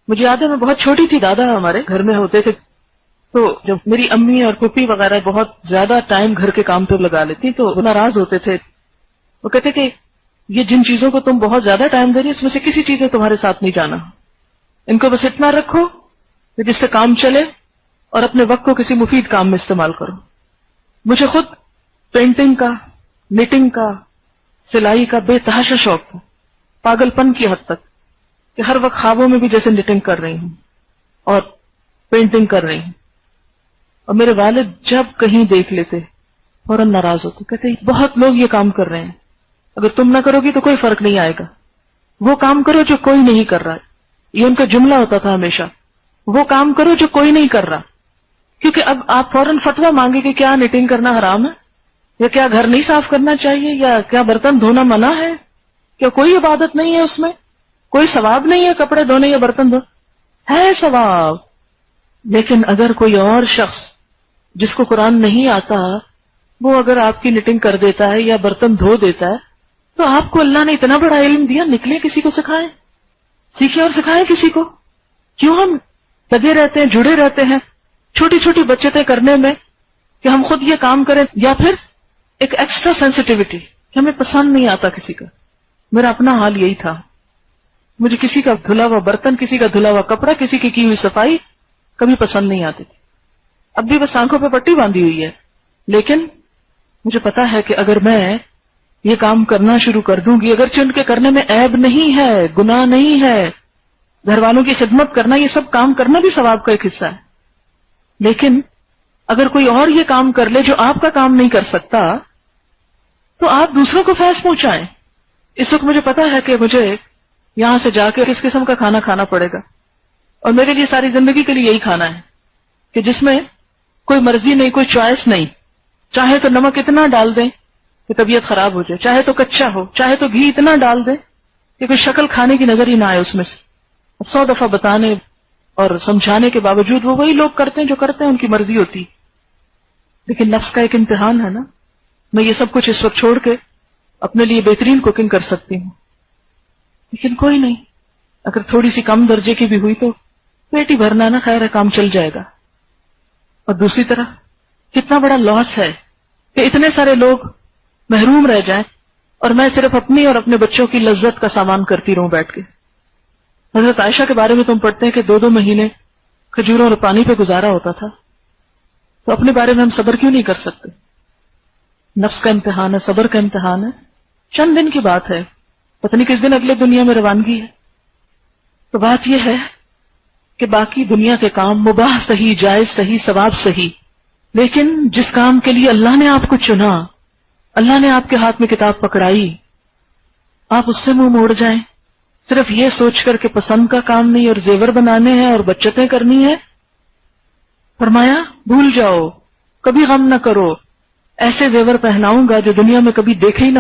مجھے یاد ہے میں بہت چھوٹی تھی، دادا ہمارے گھر میں ہوتے تھے، تو جب میری امی اور پھوپھی وغیرہ بہت زیادہ ٹائم گھر کے کام پہ لگا لیتی تو وہ ناراض ہوتے تھے. وہ کہتے کہ یہ جن چیزوں کو تم بہت زیادہ ٹائم دے رہی اس میں سے کسی چیز نے تمہارے ساتھ نہیں جانا، ان کو بس اتنا رکھو کہ جس سے کام چلے اور اپنے وقت کو کسی مفید کام میں استعمال کرو. مجھے خود پینٹنگ کا، نیٹنگ کا، سلائی کا بے تحاشا شوق تھا، پاگل پن کی حد تک کہ ہر وقت خوابوں میں بھی جیسے نیٹنگ کر رہی ہوں اور پینٹنگ کر رہی ہوں. اور میرے والد جب کہیں دیکھ لیتے فوراً ناراض ہوتے، کہتے بہت لوگ یہ کام کر رہے ہیں، اگر تم نہ کرو گی تو کوئی فرق نہیں آئے گا، وہ کام کرو جو کوئی نہیں کر رہا. یہ ان کا جملہ ہوتا تھا ہمیشہ، وہ کام کرو جو کوئی نہیں کر رہا. کیونکہ اب آپ فوراً فتویٰ مانگے کہ کیا نیٹنگ کرنا حرام ہے، یا کیا گھر نہیں صاف کرنا چاہیے، یا کیا برتن دھونا منع ہے، کیا کوئی عبادت نہیں ہے، اس میں کوئی ثواب نہیں ہے کپڑے دھونے یا برتن دھونے؟ ہے ثواب. لیکن اگر کوئی اور شخص جس کو قرآن نہیں آتا وہ اگر آپ کی نیٹنگ کر دیتا ہے یا برتن دھو دیتا ہے تو آپ کو اللہ نے اتنا بڑا علم دیا، نکلے کسی کو سکھائیں، سیکھیں اور سکھائیں کسی کو. کیوں ہم لگے رہتے ہیں، جڑے رہتے ہیں چھوٹی چھوٹی بچتیں کرنے میں کہ ہم خود یہ کام کریں، یا پھر ایک ایکسٹرا سینسٹیوٹی کہ ہمیں پسند نہیں آتا کسی کا. میرا اپنا حال یہی تھا، مجھے کسی کا دھلا ہوا برتن، کسی کا دھلا ہوا کپڑا، کسی کی ہوئی صفائی کبھی پسند نہیں آتی تھی. اب بھی بس آنکھوں پہ پٹی باندھی ہوئی ہے، لیکن مجھے پتا ہے کہ اگر میں یہ کام کرنا شروع کر دوں گی، اگرچہ ان کے کرنے میں عیب نہیں ہے، گناہ نہیں ہے، گھر والوں کی خدمت کرنا، یہ سب کام کرنا بھی ثواب کا ایک حصہ ہے، لیکن اگر کوئی اور یہ کام کر لے جو آپ کا کام نہیں کر سکتا تو آپ دوسروں کو فیض پہنچائیں. اس وقت مجھے پتا ہے کہ مجھے یہاں سے جا کے کس قسم کا کھانا کھانا پڑے گا، اور میرے لیے ساری زندگی کے لیے یہی کھانا ہے کہ جس میں کوئی مرضی نہیں، کوئی چوائس نہیں. چاہے تو نمک اتنا ڈال دیں کہ طبیعت خراب ہو جائے، چاہے تو کچا ہو، چاہے تو گھی اتنا ڈال دیں کہ کوئی شکل کھانے کی نظر ہی نہ آئے اس میں سے. 100 دفعہ بتانے اور سمجھانے کے باوجود وہ وہی لوگ کرتے ہیں جو کرتے ہیں، ان کی مرضی ہوتی. لیکن نفس کا ایک امتحان ہے نا. میں یہ سب کچھ اس وقت چھوڑ کے اپنے لیے بہترین کوکنگ کر سکتی ہوں، لیکن کوئی نہیں، اگر تھوڑی سی کم درجے کی بھی ہوئی تو پیٹ ہی بھرنا نا، خیر ہے، کام چل جائے گا. اور دوسری طرف کتنا بڑا لاس ہے کہ اتنے سارے لوگ محروم رہ جائیں اور میں صرف اپنی اور اپنے بچوں کی لذت کا سامان کرتی رہوں بیٹھ کے. حضرت عائشہ کے بارے میں تم پڑھتے ہیں کہ 2 مہینے کھجوروں اور پانی پہ گزارا ہوتا تھا. تو اپنے بارے میں ہم صبر کیوں نہیں کر سکتے؟ نفس کا امتحان ہے، صبر کا امتحان ہے. چند دن کی بات ہے، پتہ نہیں کس دن اگلے دنیا میں روانگی ہے. تو بات یہ ہے کہ باقی دنیا کے کام مباح صحیح، جائز صحیح، ثواب صحیح، لیکن جس کام کے لیے اللہ نے آپ کو چنا، اللہ نے آپ کے ہاتھ میں کتاب پکڑائی، آپ اس سے منہ موڑ جائیں صرف یہ سوچ کر کہ پسند کا کام نہیں اور زیور بنانے ہیں اور بچتیں کرنی ہے. فرمایا بھول جاؤ، کبھی غم نہ کرو، ایسے زیور پہناؤں گا جو دنیا میں کبھی دیکھے ہی نہ